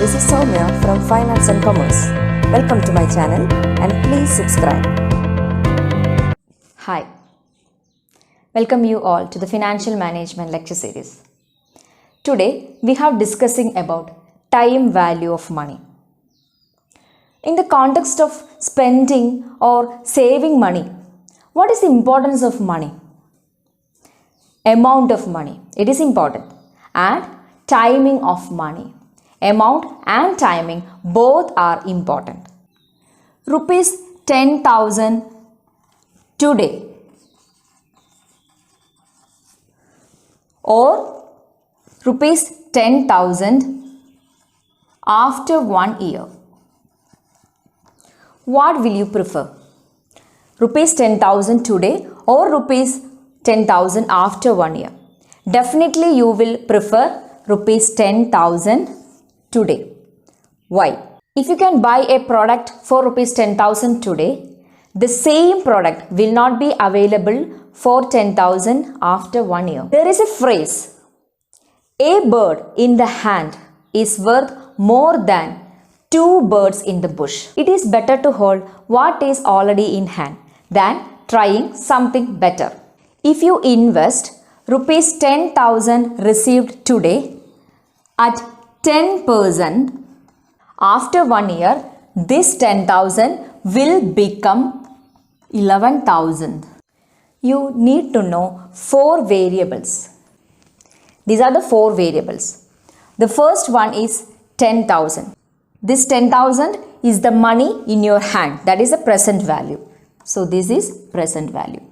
This is Soumya from Finance and Commerce. Welcome to my channel and please subscribe. Hi. Welcome you all to the Financial Management lecture series. Today we are discussing about time value of money. In the context of spending or saving money, what is the importance of money? Amount of money, it is important, and timing of money. Amount and timing both are important. Rupees 10,000 today or rupees 10,000 after 1 year. What will you prefer? Rupees 10,000 today or rupees 10,000 after 1 year? Definitely you will prefer rupees 10,000 today. Why? If you can buy a product for rupees 10,000 today, the same product will not be available for 10,000 after 1 year. There is a phrase, a bird in the hand is worth more than 2 birds in the bush. It is better to hold what is already in hand than trying something better. If you invest rupees 10,000 received today at 10%, after 1 year, this 10,000 will become 11,000. You need to know 4 variables. These are the 4 variables. The first one is 10,000. This 10,000 is the money in your hand. That is the present value. So this is present value.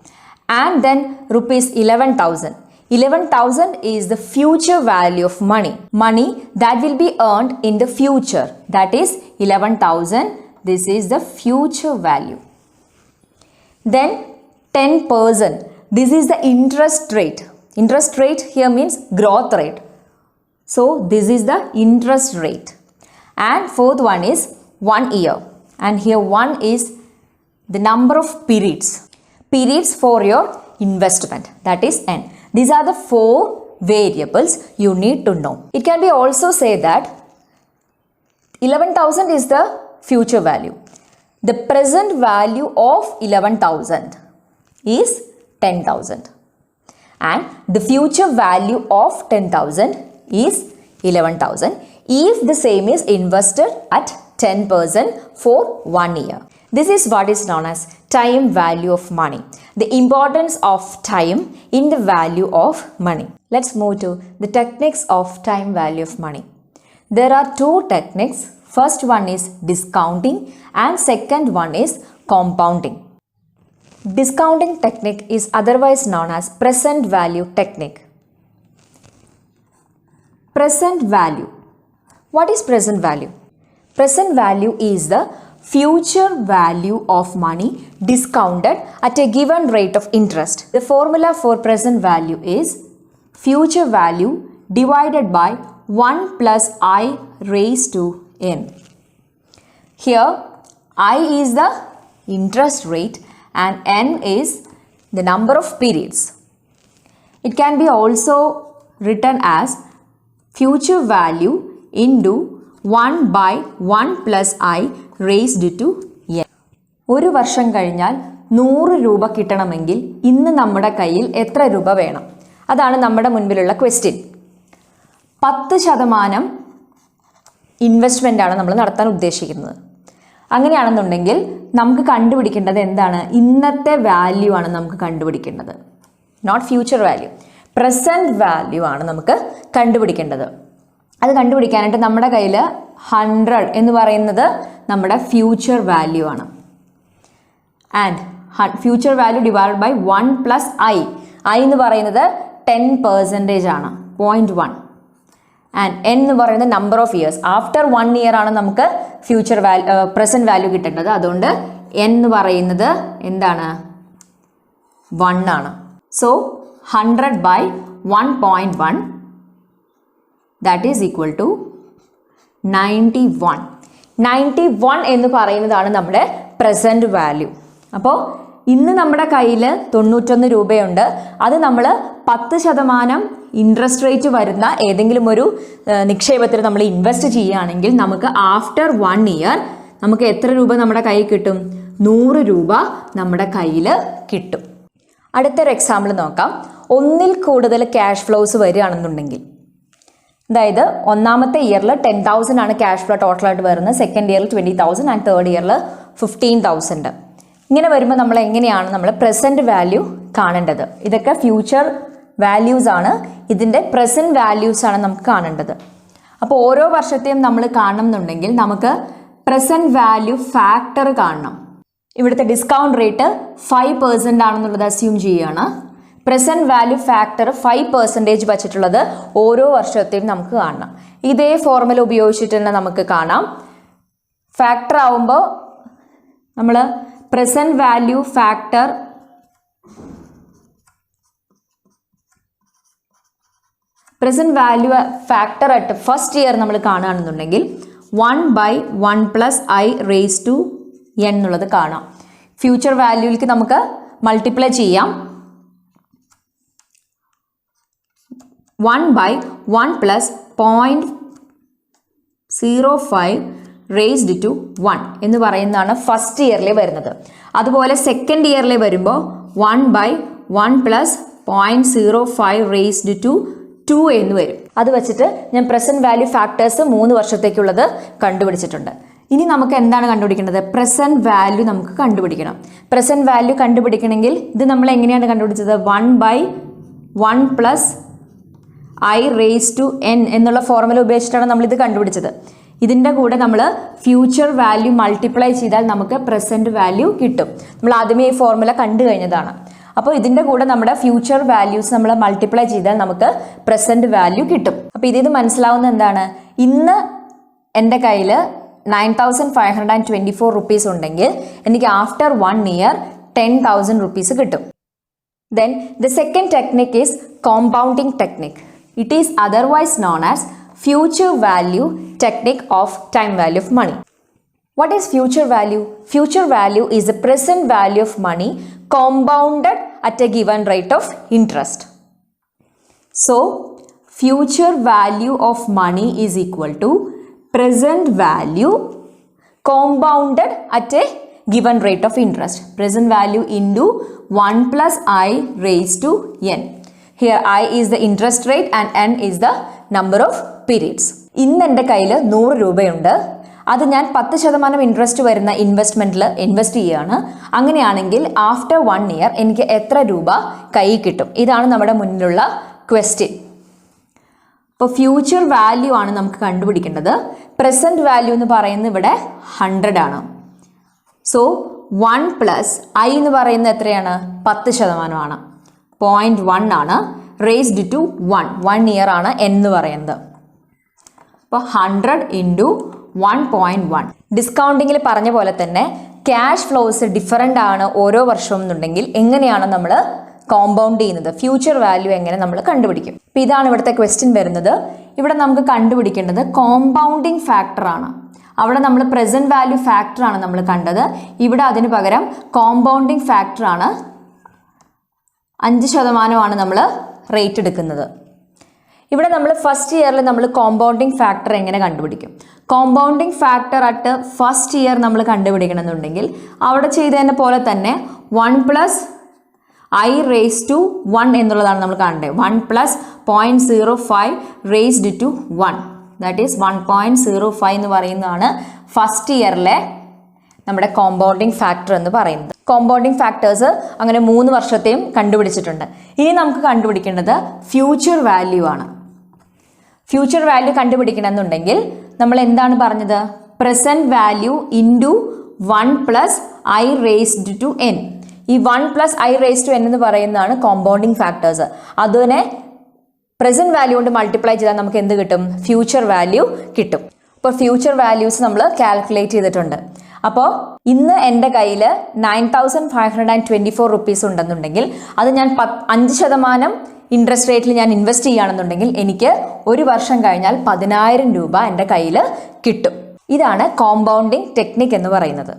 And then rupees 11,000. 11,000 is the future value of money. Money that will be earned in the future. That is 11,000. This is the future value. Then 10%. This is the interest rate. Interest rate here means growth rate. So this is the interest rate. And fourth one is 1 year. And here 1 is the number of periods. Periods for your investment. That is N. These are the 4 variables you need to know. It can be also say that 11,000 is the future value. The present value of 11,000 is 10,000. And the future value of 10,000 is 11,000 if the same is invested at 10% for 1 year. This is what is known as time value of money. The importance of time in the value of money. Let's move to the techniques of time value of money. There are 2 techniques. First one is discounting and second one is compounding. Discounting technique is otherwise known as present value technique. Present value. What is present value? Present value is the future value of money discounted at a given rate of interest. The formula for present value is future value divided by 1 plus I raised to n. Here I is the interest rate and n is the number of periods. It can be also written as future value into 1 by 1 plus I raised to n. ഒരു വർഷം കഴിഞ്ഞാൽ 100 രൂപ കിട്ടണമെങ്കിൽ ഇന്ന് നമ്മുടെ കയ്യിൽ എത്ര രൂപ വേണം? അതാണ് നമ്മുടെ മുൻപിലുള്ള ക്വസ്റ്റ്യൻ. 10% ഇൻവെസ്റ്റ്മെൻ്റ് ആണ് നമ്മൾ നടത്താൻ ഉദ്ദേശിക്കുന്നത്. അങ്ങനെയാണെന്നുണ്ടെങ്കിൽ നമുക്ക് കണ്ടുപിടിക്കേണ്ടത് എന്താണ്? ഇന്നത്തെ വാല്യൂ ആണ് നമുക്ക് കണ്ടുപിടിക്കേണ്ടത്. Not future value. Present value ആണ് നമുക്ക് കണ്ടുപിടിക്കേണ്ടത്. അത് കണ്ടുപിടിക്കാനായിട്ട് നമ്മുടെ കയ്യിൽ 100 എന്ന് പറയുന്നത് നമ്മുടെ ഫ്യൂച്ചർ വാല്യൂ ആണ്. And future value divided by 1 plus I. I എന്ന് പറയുന്നത് 10% ആണ്, 0.1. ആൻഡ് എൻ എന്ന് പറയുന്നത് number of years. After 1 year ആണ് നമുക്ക് ഫ്യൂച്ചർ പ്രസൻറ്റ് വാല്യൂ കിട്ടേണ്ടത്. അതുകൊണ്ട് എൻ എന്ന് പറയുന്നത് എന്താണ്? 1 ആണ്. So 100 by 1.1 that is equal to 91. 91 എന്ന് പറയുന്നതാണ് നമ്മുടെ പ്രസൻറ്റ് വാല്യൂ. അപ്പോൾ ഇന്ന് നമ്മുടെ കയ്യിൽ 91 രൂപയുണ്ട്. അത് നമ്മൾ 10% ഇൻട്രസ്റ്റ് റേറ്റ് വരുന്ന ഏതെങ്കിലും ഒരു നിക്ഷേപത്തിൽ നമ്മൾ ഇൻവെസ്റ്റ് ചെയ്യുകയാണെങ്കിൽ നമുക്ക് ആഫ്റ്റർ 1 ഇയർ നമുക്ക് എത്ര രൂപ നമ്മുടെ കയ്യിൽ കിട്ടും? 100 രൂപ നമ്മുടെ കയ്യിൽ കിട്ടും. അടുത്തൊരു എക്സാമ്പിൾ നോക്കാം. ഒന്നിൽ കൂടുതൽ ക്യാഷ് ഫ്ലോസ് വരികയാണെന്നുണ്ടെങ്കിൽ, അതായത് ഒന്നാമത്തെ ഇയറിൽ 10,000 ആണ് ക്യാഷ് ഫ്ലോ ടോട്ടലായിട്ട് വരുന്നത്, സെക്കൻഡ് ഇയറിൽ 20,000 ആൻഡ് തേർഡ് ഇയറിൽ 15,000. ഇങ്ങനെ വരുമ്പോൾ നമ്മൾ എങ്ങനെയാണ് നമ്മൾ പ്രസൻറ്റ് വാല്യൂ കാണേണ്ടത്? ഇതൊക്കെ ഫ്യൂച്ചർ വാല്യൂസ് ആണ്, ഇതിൻ്റെ പ്രസൻറ്റ് വാല്യൂസ് ആണ് നമുക്ക് കാണേണ്ടത്. അപ്പോൾ ഓരോ വർഷത്തെയും നമ്മൾ കാണണം എന്നുണ്ടെങ്കിൽ നമുക്ക് പ്രസൻറ്റ് വാല്യൂ ഫാക്ടർ കാണണം. ഇവിടുത്തെ ഡിസ്കൗണ്ട് റേറ്റ് 5% ആണെന്നുള്ളത് അസ്യൂം ചെയ്യുകയാണ്. പ്രസൻറ്റ് വാല്യൂ ഫാക്ടർ 5% വച്ചിട്ടുള്ളത് ഓരോ വർഷത്തെയും നമുക്ക് കാണണം. ഇതേ ഫോർമുല ഉപയോഗിച്ചിട്ട് തന്നെ നമുക്ക് കാണാം. ഫാക്ടർ ആവുമ്പോൾ നമ്മൾ present value factor at first year നമ്മൾ കാണുകയാണെന്നുണ്ടെങ്കിൽ 1/1+i⁻n എന്നുള്ളത് കാണാം. ഫ്യൂച്ചർ വാല്യൂയിലേക്ക് നമുക്ക് മൾട്ടിപ്ലൈ ചെയ്യാം. 1/1+0.05 എന്ന് പറയുന്നതാണ് ഫസ്റ്റ് ഇയറിൽ വരുന്നത്. അതുപോലെ സെക്കൻഡ് ഇയറിൽ വരുമ്പോൾ 1/1+0.05 എന്ന് വരും. അത് വെച്ചിട്ട് ഞാൻ പ്രസൻറ്റ് വാല്യൂ ഫാക്ടേഴ്സ് 3 വർഷത്തേക്കുള്ളത് കണ്ടുപിടിച്ചിട്ടുണ്ട്. ഇനി നമുക്ക് എന്താണ് കണ്ടുപിടിക്കേണ്ടത്? പ്രസൻറ്റ് വാല്യൂ നമുക്ക് കണ്ടുപിടിക്കണം. പ്രസൻറ്റ് വാല്യൂ കണ്ടുപിടിക്കണമെങ്കിൽ ഇത് നമ്മൾ എങ്ങനെയാണ് കണ്ടുപിടിച്ചത്? 1/1+i⁻n എന്നുള്ള ഫോർമുല ഉപയോഗിച്ചിട്ടാണ് നമ്മളിത് കണ്ടുപിടിച്ചത്. ഇതിൻ്റെ കൂടെ നമ്മൾ ഫ്യൂച്ചർ വാല്യൂ മൾട്ടിപ്ലൈ ചെയ്താൽ നമുക്ക് പ്രസൻറ്റ് വാല്യൂ കിട്ടും. നമ്മൾ ആദ്യമേ ഈ ഫോർമുല കണ്ടു കഴിഞ്ഞതാണ്. അപ്പോൾ ഇതിൻ്റെ കൂടെ നമ്മുടെ ഫ്യൂച്ചർ വാല്യൂസ് നമ്മൾ മൾട്ടിപ്ലൈ ചെയ്താൽ നമുക്ക് പ്രസൻറ്റ് വാല്യൂ കിട്ടും. അപ്പോൾ ഇതിൽ മനസ്സിലാവുന്ന എന്താണ്? ഇന്ന് എൻ്റെ കയ്യിൽ 9,524 റുപ്പീസ് ഉണ്ടെങ്കിൽ എനിക്ക് ആഫ്റ്റർ 1 ഇയർ 10,000 റുപ്പീസ് കിട്ടും. Then the second technique is compounding technique. It is otherwise known as future value technique of time value of money. What is future value? Future value is the present value of money compounded at a given rate of interest. So, future value of money is equal to present value compounded at a given rate of interest. Present value into 1+i⁻n. Here I is the interest rate and n is the number of periods. ഇന്ന് എൻ്റെ കയ്യിൽ 100 രൂപയുണ്ട്. അത് ഞാൻ 10% interest വരുന്ന ഇൻവെസ്റ്റ്മെൻറ്റിൽ invest ചെയ്യുകയാണ്. അങ്ങനെയാണെങ്കിൽ after 1 year എനിക്ക് എത്ര രൂപ കയ്യിൽ കിട്ടും? ഇതാണ് നമ്മുടെ മുന്നിലുള്ള ക്വസ്റ്റ്യൻ. അപ്പോൾ ഫ്യൂച്ചർ വാല്യൂ ആണ് നമുക്ക് കണ്ടുപിടിക്കേണ്ടത്. പ്രസൻറ്റ് വാല്യൂ എന്ന് പറയുന്നത് ഇവിടെ 100 ആണ്. സോ 1+i എന്ന് പറയുന്നത് എത്രയാണ്? 10% ആണ്. 0.1 ആണ്. റേസ്ഡ് ടു 1 ഇയർ ആണ് എന്ന് പറയുന്നത്. അപ്പോൾ 100 × 1.1. ഡിസ്കൗണ്ടിങ്ങിൽ പറഞ്ഞ പോലെ തന്നെ ക്യാഷ് ഫ്ലോസ് ഡിഫറൻ്റ് ആണ് ഓരോ വർഷവും എന്നുണ്ടെങ്കിൽ എങ്ങനെയാണ് നമ്മൾ കോമ്പൗണ്ട് ചെയ്യുന്നത്? ഫ്യൂച്ചർ വാല്യൂ എങ്ങനെ നമ്മൾ കണ്ടുപിടിക്കും? അപ്പോൾ ഇതാണ് ഇവിടുത്തെ ക്വസ്റ്റ്യൻ വരുന്നത്. ഇവിടെ നമുക്ക് കണ്ടുപിടിക്കേണ്ടത് കോമ്പൗണ്ടിങ് ഫാക്ടറാണ്. അവിടെ നമ്മൾ പ്രസൻറ്റ് വാല്യൂ ഫാക്ടറാണ് നമ്മൾ കണ്ടത്. ഇവിടെ അതിന് പകരം കോമ്പൗണ്ടിങ് ഫാക്ടറാണ്. 5% നമ്മൾ റേറ്റ് എടുക്കുന്നത്. ഇവിടെ നമ്മൾ ഫസ്റ്റ് ഇയറിൽ നമ്മൾ കോമ്പൗണ്ടിങ് ഫാക്ടർ എങ്ങനെ കണ്ടുപിടിക്കും? Compounding factor at first year നമ്മൾ കണ്ടുപിടിക്കണമെന്നുണ്ടെങ്കിൽ അവിടെ ചെയ്തതിനെ പോലെ തന്നെ 1+i⁻1 എന്നുള്ളതാണ് നമ്മൾ കാണേണ്ടത്. 1+0.05 ദാറ്റ് ഈസ് 1.05 എന്ന് പറയുന്നതാണ് ഫസ്റ്റ് ഇയറിലെ നമ്മുടെ കോമ്പൗണ്ടിങ് ഫാക്ടർ എന്ന് പറയുന്നത്. കോമ്പൗണ്ടിങ് ഫാക്ടേഴ്സ് അങ്ങനെ 3 വർഷത്തെയും കണ്ടുപിടിച്ചിട്ടുണ്ട്. ഇനി നമുക്ക് കണ്ടുപിടിക്കേണ്ടത് ഫ്യൂച്ചർ വാല്യൂ ആണ്. ഫ്യൂച്ചർ വാല്യൂ കണ്ടുപിടിക്കണമെന്നുണ്ടെങ്കിൽ നമ്മൾ എന്താണ് പറഞ്ഞത്? Present value into 1+i⁻n. ഈ 1+i⁻n എന്ന് പറയുന്നതാണ് കോമ്പൗണ്ടിങ് ഫാക്ടേഴ്സ്. അതിനെ പ്രസൻറ്റ് വാല്യൂ കൊണ്ട് മൾട്ടിപ്ലൈ ചെയ്താൽ നമുക്ക് എന്ത് കിട്ടും? ഫ്യൂച്ചർ വാല്യൂ കിട്ടും. അപ്പോൾ ഫ്യൂച്ചർ വാല്യൂസ് നമ്മൾ കാൽക്കുലേറ്റ് ചെയ്തിട്ടുണ്ട്. അപ്പോൾ ഇന്ന് എൻ്റെ കയ്യിൽ 9,524 റുപ്പീസ് ഉണ്ടെന്നുണ്ടെങ്കിൽ അത് ഞാൻ 5% ഇൻട്രസ്റ്റ് റേറ്റിൽ ഞാൻ ഇൻവെസ്റ്റ് ചെയ്യുകയാണെന്നുണ്ടെങ്കിൽ എനിക്ക് 1 വർഷം കഴിഞ്ഞാൽ 10,000 രൂപ എൻ്റെ കയ്യിൽ കിട്ടും. ഇതാണ് കോമ്പൗണ്ടിങ് ടെക്നിക് എന്ന് പറയുന്നത്.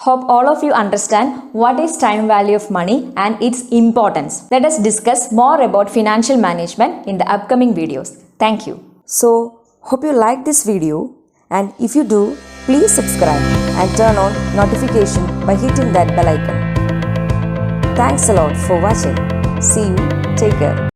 Hope all of you understand what is time value of money and its importance. Let us discuss more about financial management in the upcoming videos. Thank you. So, hope you like this video, and if you do, please subscribe and turn on notification by hitting that bell icon. Thanks a lot for watching. See you. Take care.